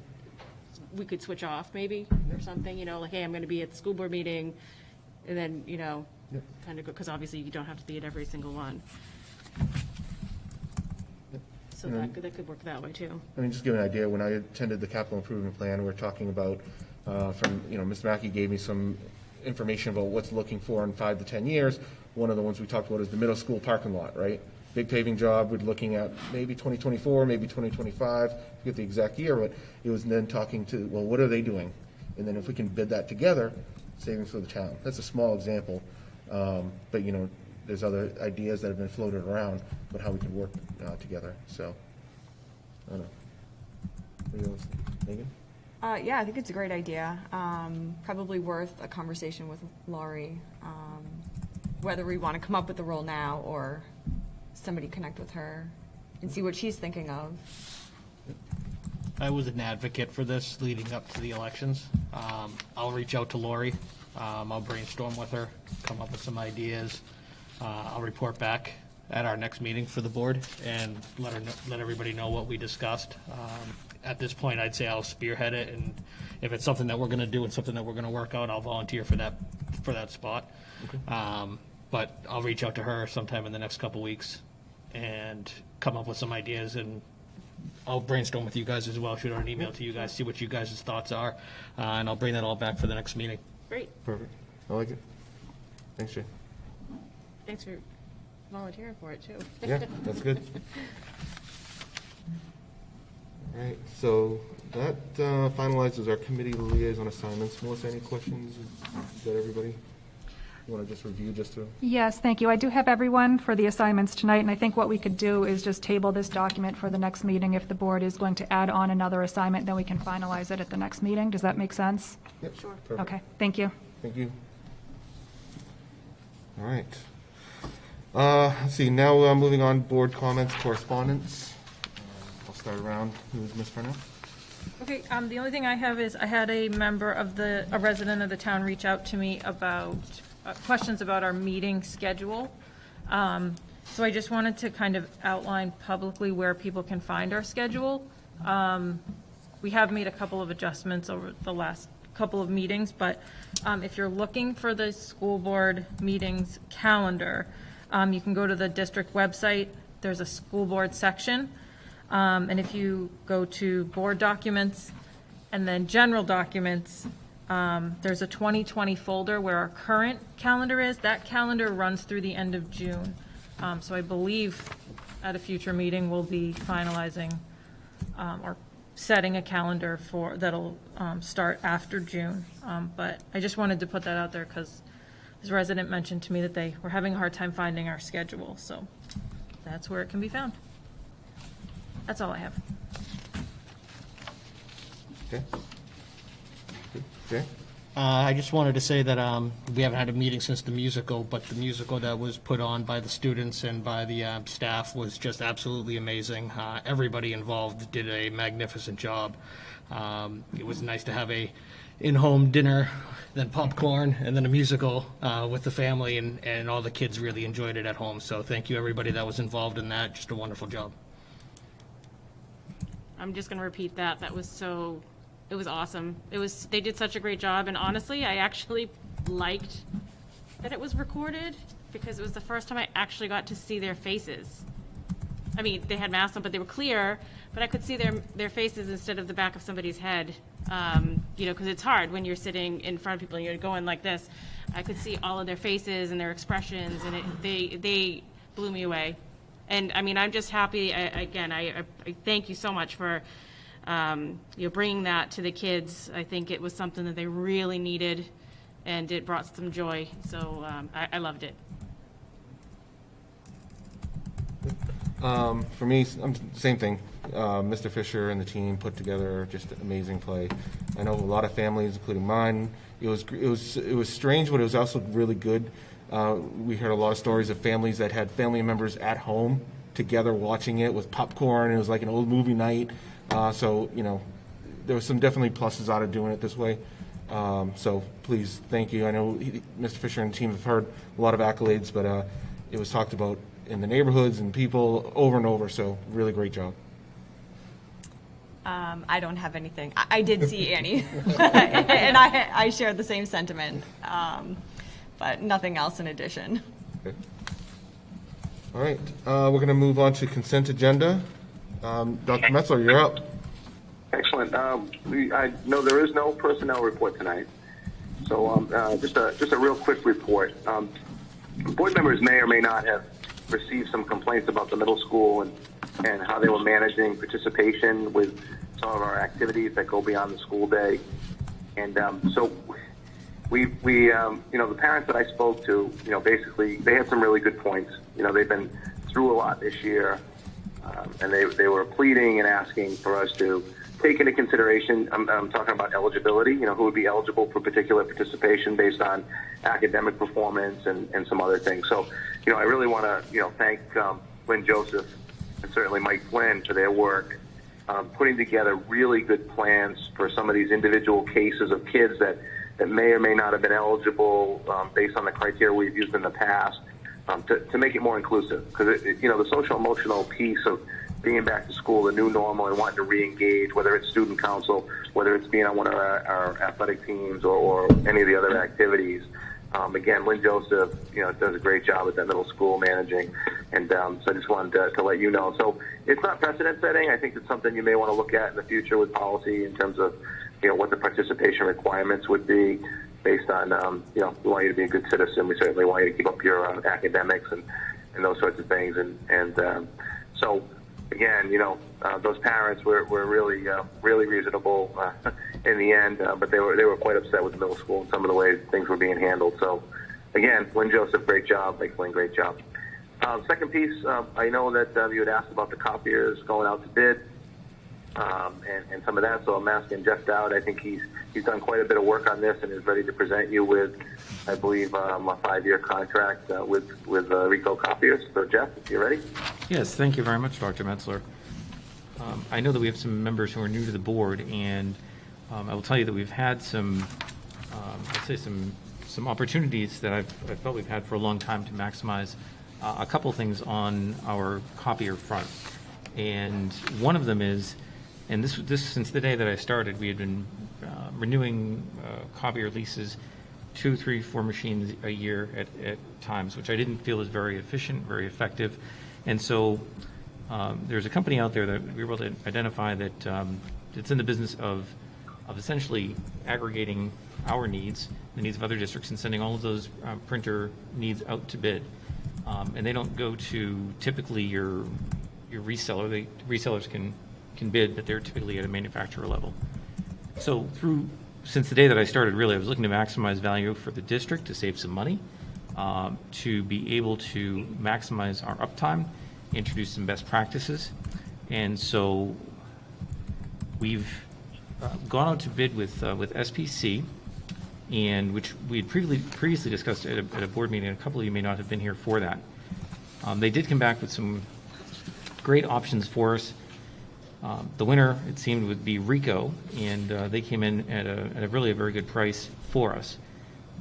we could switch off maybe or something, like, hey, I'm going to be at the school board meeting, and then, kind of go, because obviously you don't have to be at every single one. So that could work that way too. I mean, just give an idea, when I attended the capital improvement plan, we were talking about, Ms. Mackey gave me some information about what's looking for in 5 to 10 years. One of the ones we talked about is the middle school parking lot, right? Big paving job, we're looking at maybe 2024, maybe 2025, to get the exact year, but it was then talking to, well, what are they doing? And then if we can bid that together, savings for the town. That's a small example, but, there's other ideas that have been floated around about how we could work together, so, I don't know. What do you think, Megan? Yeah, I think it's a great idea. Probably worth a conversation with Laurie, whether we want to come up with the role now or somebody connect with her and see what she's thinking of. I was an advocate for this leading up to the elections. I'll reach out to Lori. I'll brainstorm with her, come up with some ideas. I'll report back at our next meeting for the board and let everybody know what we discussed. At this point, I'd say I'll spearhead it, and if it's something that we're going to do and something that we're going to work out, I'll volunteer for that spot. Okay. But I'll reach out to her sometime in the next couple weeks and come up with some ideas, and I'll brainstorm with you guys as well, shoot out an email to you guys, see what you guys' thoughts are, and I'll bring that all back for the next meeting. Great. Perfect. I like it. Thanks, Jay. Thanks for volunteering for it too. Yeah, that's good. All right, so that finalizes our committee liaison assignments. Melissa, any questions? Is that everybody? You want to just review just to? Yes, thank you. I do have everyone for the assignments tonight, and I think what we could do is just table this document for the next meeting. If the board is going to add on another assignment, then we can finalize it at the next meeting. Does that make sense? Yep. Sure. Perfect. Okay, thank you. Thank you. All right. Let's see, now moving on, board comments, correspondence. I'll start around. Who's Ms. Farnell? Okay, the only thing I have is I had a resident of the town reach out to me about questions about our meeting schedule. So I just wanted to kind of outline publicly where people can find our schedule. We have made a couple of adjustments over the last couple of meetings, but if you're looking for the school board meetings calendar, you can go to the district website. There's a school board section. And if you go to board documents and then general documents, there's a 2020 folder where our current calendar is. That calendar runs through the end of June. So I believe at a future meeting, we'll be finalizing or setting a calendar that'll start after June. But I just wanted to put that out there because this resident mentioned to me that they were having a hard time finding our schedule. So that's where it can be found. That's all I have. Okay. Good. Jay? I just wanted to say that we haven't had a meeting since the musical, but the musical that was put on by the students and by the staff was just absolutely amazing. Everybody involved did a magnificent job. It was nice to have a in-home dinner, then popcorn, and then a musical with the family, and all the kids really enjoyed it at home. So thank you, everybody that was involved in that. Just a wonderful job. I'm just going to repeat that. It was awesome. They did such a great job, and honestly, I actually liked that it was recorded because it was the first time I actually got to see their faces. I mean, they had masks on, but they were clear, but I could see their faces instead of the back of somebody's head, because it's hard when you're sitting in front of people and you're going like this. I could see all of their faces and their expressions, and they blew me away. And I mean, I'm just happy. I thank you so much for bringing that to the kids. I think it was something that they really needed, and it brought some joy. So I loved it. For me, same thing. Mr. Fisher and the team put together just an amazing play. I know a lot of families, including mine. It was strange, but it was also really good. We heard a lot of stories of families that had family members at home together watching it with popcorn. It was like an old movie night. So, there was some definitely pluses out of doing it this way. So please, thank you. I know Mr. Fisher and the team have heard a lot of accolades, but it was talked about in the neighborhoods and people over and over. So really great job. I don't have anything. I did see Annie, and I share the same sentiment, but nothing else in addition. Okay. All right, we're going to move on to consent agenda. Dr. Metzler, you're up. Excellent. I know there is no personnel report tonight, so just a real quick report. Board members may or may not have received some complaints about the middle school and how they were managing participation with some of our activities that go beyond the school day. And so we the parents that I spoke to, basically they had some really good points. They've been through a lot this year, and they were pleading and asking for us to take into consideration, I'm talking about eligibility, who would be eligible for particular participation based on academic performance and some other things. So, I really want to, thank Lynn Joseph and certainly Mike Flynn for their work, putting together really good plans for some of these individual cases of kids that may or may not have been eligible based on the criteria we've used in the past, to make it more inclusive. Because, the social emotional piece of being back to school, the new normal, and wanting to re-engage, whether it's student council, whether it's being on one of our athletic teams or any of the other activities. Again, Lynn Joseph, does a great job at that middle school managing, and so I just wanted to let you know. So it's not precedent setting. I think it's something you may want to look at in the future with policy in terms of, what the participation requirements would be based on, we want you to be a good citizen. We certainly want you to keep up your academics and those sorts of things. And so, again, those parents were really really reasonable in the end, but they were quite upset with the middle school and some of the ways things were being handled. So, again, Lynn Joseph, great job. Mike Flynn, great job. Second piece, I know that you had asked about the copiers going out to bid and some of that, so I'm asking Jeff Dowd. I think he's done quite a bit of work on this and is ready to present you with, I believe, a 5-year contract with Ricoh Copiers. So, Jeff, if you're ready. Yes, thank you very much, Dr. Metzler. I know that we have some members who are new to the board, and I will tell you that we've had some, I'd say some opportunities that I felt we've had for a long time to maximize a couple things on our copier front. And one of them is, and this since the day that I started, we had been renewing copier leases 2, 3, 4 machines a year at times, which I didn't feel was very efficient, very effective. And so there's a company out there that we were able to identify that it's in the business of essentially aggregating our needs, the needs of other districts, and sending all of those printer needs out to bid. And they don't go to typically your reseller. Resellers can bid, but they're typically at a manufacturer level. So since the day that I started, really, I was looking to maximize value for the district to save some money, to be able to maximize our uptime, introduce some best practices. And so we've gone out to bid with SPC, and which we had previously discussed at a board meeting. A couple of you may not have been here for that. They did come back with some great options for us. The winner, it seemed, would be Ricoh, and they came in at a really very good price for us.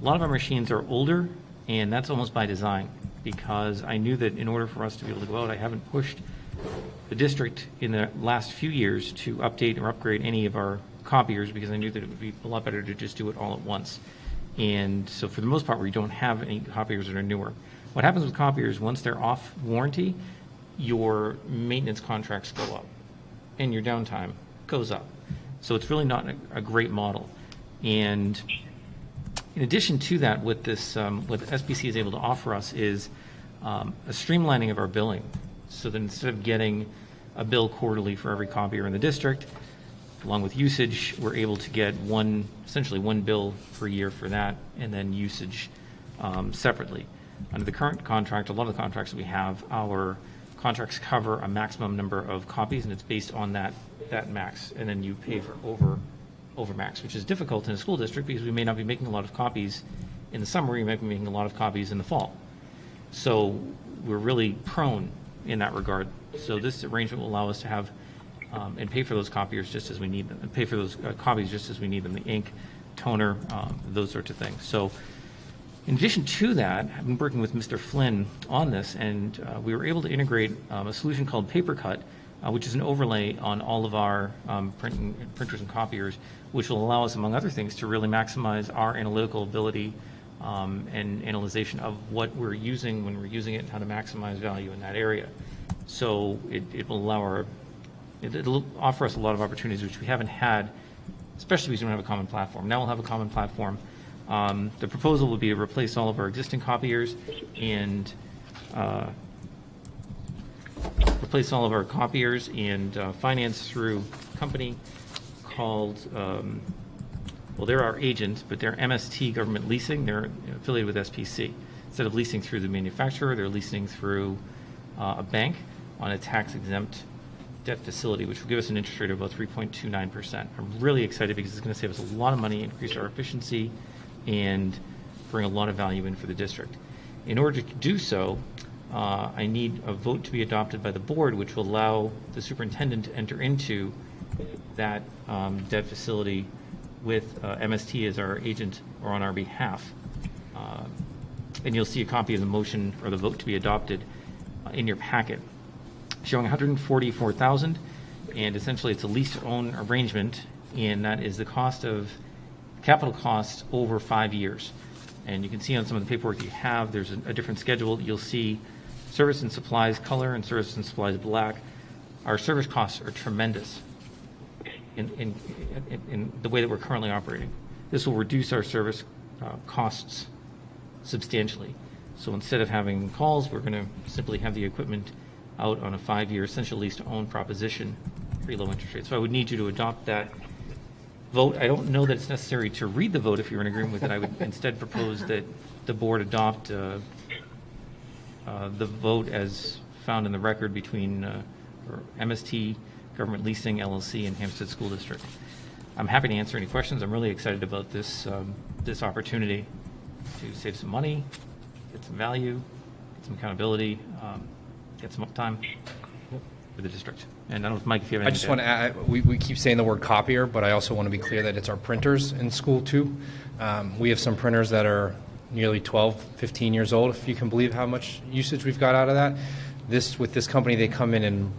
A lot of our machines are older, and that's almost by design, because I knew that in order for us to be able to go out, I haven't pushed the district in the last few years to update or upgrade any of our copiers, because I knew that it would be a lot better to just do it all at once. And so for the most part, we don't have any copiers that are newer. What happens with copiers, once they're off warranty, your maintenance contracts go up and your downtime goes up. So it's really not a great model. And in addition to that, what SBC is able to offer us is a streamlining of our billing. So that instead of getting a bill quarterly for every copier in the district, along with usage, we're able to get essentially one bill per year for that, and then usage separately. Under the current contract, a lot of the contracts that we have, our contracts cover a maximum number of copies, and it's based on that max, and then you pay for over max, which is difficult in a school district because we may not be making a lot of copies in the summer, we might be making a lot of copies in the fall. So we're really prone in that regard. So this arrangement will allow us to have and pay for those copiers just as we need them, and pay for those copies just as we need them, the ink, toner, those sorts of things. So in addition to that, I've been working with Mr. Flynn on this, and we were able to integrate a solution called PaperCut, which is an overlay on all of our printers and copiers, which will allow us, among other things, to really maximize our analytical ability and analyzation of what we're using when we're using it and how to maximize value in that area. So it will allow it'll offer us a lot of opportunities which we haven't had, especially because we don't have a common platform. Now we'll have a common platform. The proposal would be to replace all of our existing copiers and finance through a company called, well, they're our agent, but they're MST Government Leasing. They're affiliated with SPC. Instead of leasing through the manufacturer, they're leasing through a bank on a tax-exempt debt facility, which will give us an interest rate of about 3.29%. I'm really excited because it's going to save us a lot of money, increase our efficiency, and bring a lot of value in for the district. In order to do so, I need a vote to be adopted by the board, which will allow the superintendent to enter into that debt facility with MST as our agent or on our behalf. And you'll see a copy of the motion or the vote to be adopted in your packet, showing $144,000, and essentially it's a lease-to-own arrangement, and that is the cost of capital costs over 5 years. And you can see on some of the paperwork you have, there's a different schedule. You'll see service and supplies color and service and supplies black. Our service costs are tremendous in the way that we're currently operating. This will reduce our service costs substantially. So instead of having calls, we're going to simply have the equipment out on a 5-year essential lease-to-own proposition, pretty low interest rate. So I would need you to adopt that vote. I don't know that it's necessary to read the vote if you're in agreement with it. I would instead propose that the board adopt the vote as found in the record between MST Government Leasing LLC and Hampstead School District. I'm happy to answer any questions. I'm really excited about this this opportunity to save some money, get some value, get some accountability, get some uptime for the district. And I don't know if Mike, if you have I anything just want to add, we keep saying the word copier, but I also want to be clear that it's our printers in school too. We have some printers that are nearly 12, 15 years old, if you can believe how much usage we've got out of that. With this company, they come in and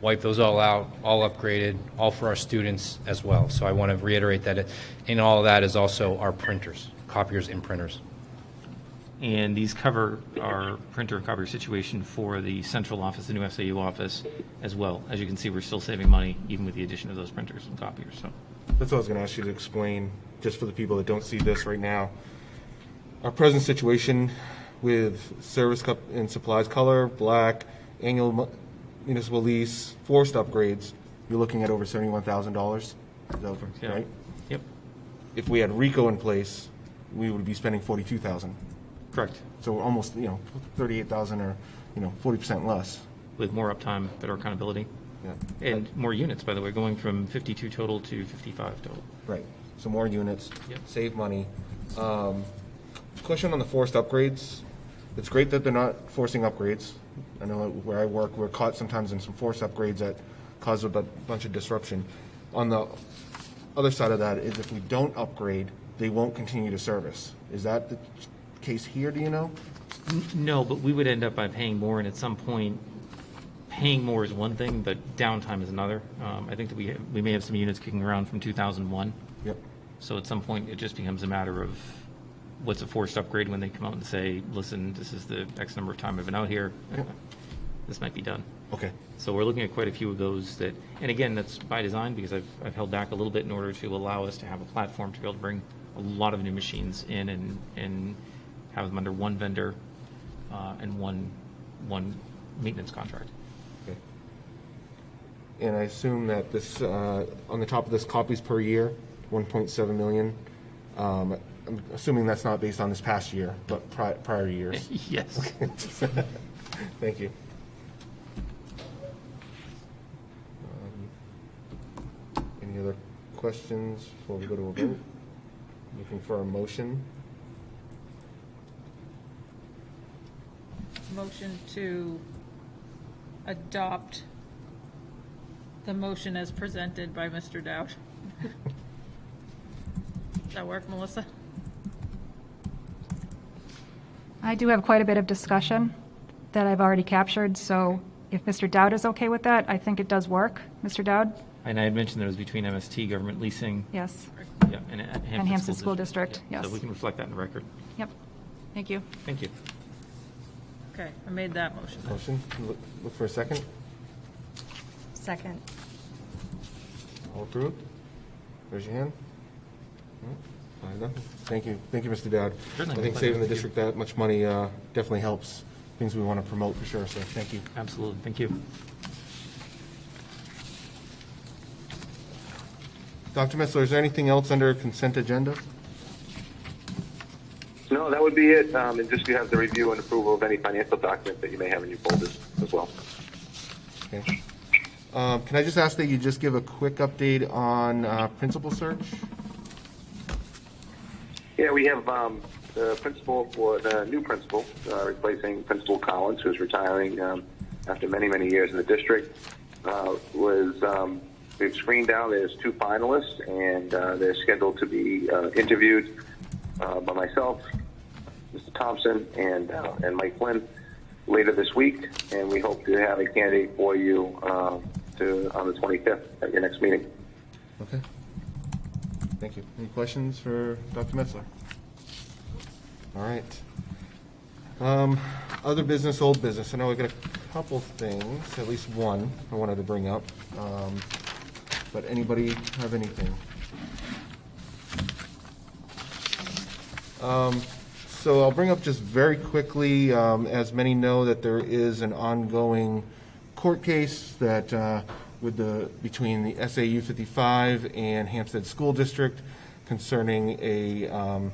wipe those all out, all upgraded, all for our students as well. So I want to reiterate that in all of that is also our printers, copiers and printers. And these cover our printer and copier situation for the central office, the new SAU office as well. As you can see, we're still saving money even with the addition of those printers and copiers. So That's what I was going to ask you to explain, just for the people that don't see this right now. Our present situation with service cup and supplies color, black, annual municipal lease, forced upgrades, you're looking at over $71,000. Is that over, yeah. right? Yep, If we had RICO in place, we would be spending $42,000. correct. So we're almost, $38,000 or, 40% less. With more uptime, better accountability, Yeah. and more units, by the way, going from 52 total to 55 total. Right. So more units, Yep. save money. Question on the forced upgrades. It's great that they're not forcing upgrades. I know where I work, we're caught sometimes in some forced upgrades that cause a bunch of disruption. On the other side of that is if we don't upgrade, they won't continue to service. Is that the case here, do you know? No, but we would end up by paying more, and at some point, paying more is one thing, but downtime is another. I think that we may have some units kicking around from 2001. Yep. So at some point, it just becomes a matter of what's a forced upgrade when they come out and say, listen, this is the X number of time I've been out here. Yep. This might be done. Okay. So we're looking at quite a few of those that, and again, that's by design because I've held back a little bit in order to allow us to have a platform to be able to bring a lot of new machines in and have them under one vendor and one maintenance contract. Okay. And I assume that this, on the top of this, copies per year, 1.7 million. I'm assuming that's not based on this past year, but prior years. Yes. Thank you. other questions before we go to a vote? Looking for a motion. Motion to adopt the motion as presented by Mr. Dowd. Does that work, Melissa? I do have quite a bit of discussion that I've already captured, so if Mr. Dowd is okay with that, I think it does work. Mr. Dowd? And I had mentioned that it was between MST, government leasing, Yes. yeah, and And Hampstead School District, Yeah, yes. So we can reflect that in the record. Yep. Thank you. Thank you. Okay, I made that motion. Motion, look for a second. Second. All approved? Raise your hand. No? Thank you, Mr. Dowd. Certainly, I think my saving the pleasure. district that much money definitely helps, things we want to promote for sure, so thank you. Absolutely, thank you. Dr. Metzler, is there anything else under consent agenda? No, that would be it. And just you have the review and approval of any financial documents that you may have in your folders as well. Okay. Can I just ask that you just give a quick update on principal search? Yeah, we have the principal for the new principal, replacing Principal Collins, who's retiring after many, many years in the district. We've screened out. There's 2 finalists, and they're scheduled to be interviewed by myself, Mr. Thompson, and Mike Flynn later this week. And we hope to have a candidate for you on the 25th at your next meeting. Okay. Thank you. Any questions for Dr. Metzler? All right. Other business, old business. I know we got a couple things, at least one I wanted to bring up. But anybody have anything? So I'll bring up just very quickly, as many know, that there is an ongoing court case that between the SAU 55 and Hampstead School District concerning a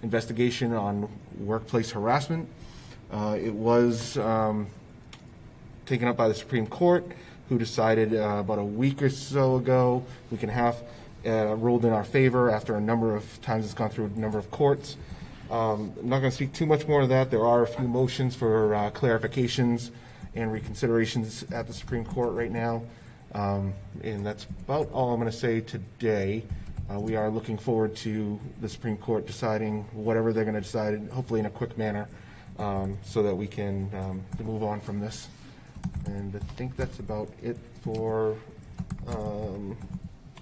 investigation on workplace harassment. It was taken up by the Supreme Court, who decided about a week or so ago, week and a half, ruled in our favor after a number of times it's gone through a number of courts. I'm not going to speak too much more of that. There are a few motions for clarifications and reconsiderations at the Supreme Court right now. And that's about all I'm going to say today. We are looking forward to the Supreme Court deciding whatever they're going to decide, hopefully in a quick manner, so that we can move on from this. And I think that's about it for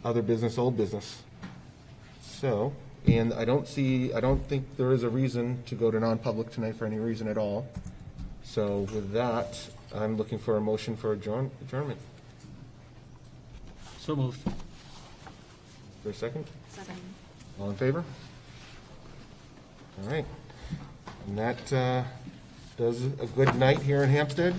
other business, old business. So, and I don't think there is a reason to go to non-public tonight for any reason at all. So with that, I'm looking for a motion for adjournment. So moved. For a second? Second. All in favor? All right. And that does a good night here in Hampstead.